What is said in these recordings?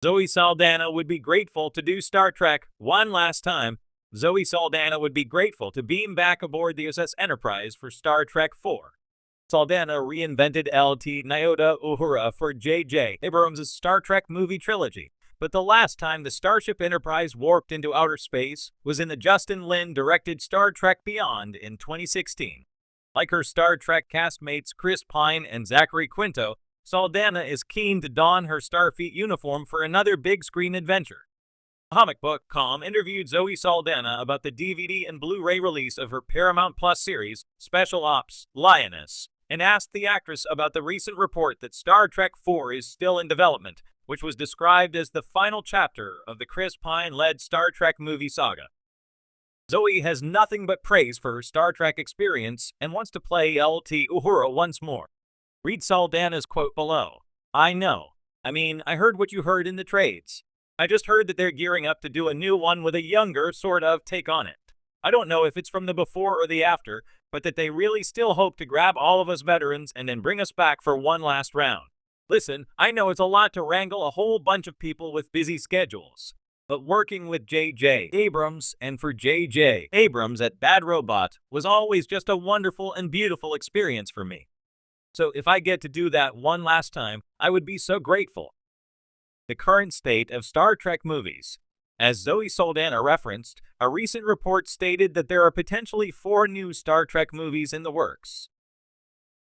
Zoe Saldana would be grateful to do Star Trek one last time. Zoe Saldana would be grateful to beam back aboard the USS Enterprise for Star Trek IV. Saldana reinvented LT Nyota Uhura for J.J. Abrams' Star Trek movie trilogy, but the last time the Starship Enterprise warped into outer space was in the Justin Lin-directed Star Trek Beyond in 2016. Like her Star Trek castmates Chris Pine and Zachary Quinto, Saldana is keen to don her Starfleet uniform for another big-screen adventure. Comicbook.com interviewed Zoe Saldana about the DVD and Blu-ray release of her Paramount Plus series, Special Ops: Lioness, and asked the actress about the recent report that Star Trek IV is still in development, which was described as the final chapter of the Chris Pine-led Star Trek movie saga. Zoe has nothing but praise for her Star Trek experience and wants to play LT Uhura once more. Read Saldana's quote below. I know. I heard what you heard in the trades. I just heard that they're gearing up to do a new one with a younger sort of take on it. I don't know if it's from the before or the after, but that they really still hope to grab all of us veterans and then bring us back for one last round. Listen, I know it's a lot to wrangle a whole bunch of people with busy schedules, but working with J.J. Abrams and for J.J. Abrams at Bad Robot was always just a wonderful and beautiful experience for me. So if I get to do that one last time, I would be so grateful. The current state of Star Trek movies. As Zoe Saldana referenced, a recent report stated that there are potentially 4 new Star Trek movies in the works.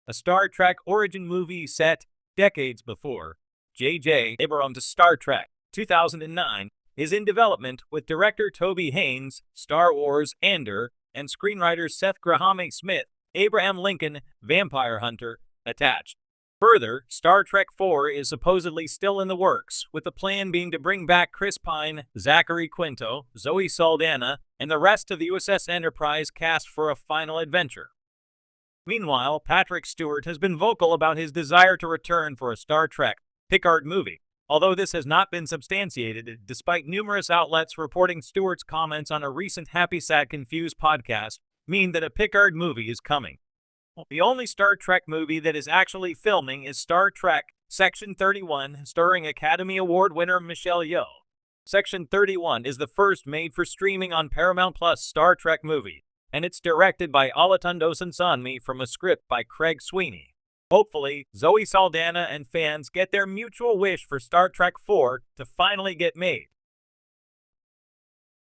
A Star Trek origin movie set decades before J.J. Abrams' Star Trek 2009 is in development with director Toby Haynes, Star Wars Andor, and screenwriters Seth Grahame Smith, Abraham Lincoln, Vampire Hunter, attached. Further, Star Trek IV is supposedly still in the works, with the plan being to bring back Chris Pine, Zachary Quinto, Zoe Saldana, and the rest of the USS Enterprise cast for a final adventure. Meanwhile, Patrick Stewart has been vocal about his desire to return for a Star Trek Picard movie, although this has not been substantiated, despite numerous outlets reporting Stewart's comments on a recent Happy Sad Confused podcast mean that a Picard movie is coming. The only Star Trek movie that is actually filming is Star Trek Section 31, starring Academy Award winner Michelle Yeoh. Section 31 is the first made-for-streaming on Paramount Plus Star Trek movie, and it's directed by Olatunde Sansanmi from a script by Craig Sweeney. Hopefully, Zoe Saldana and fans get their mutual wish for Star Trek IV to finally get made.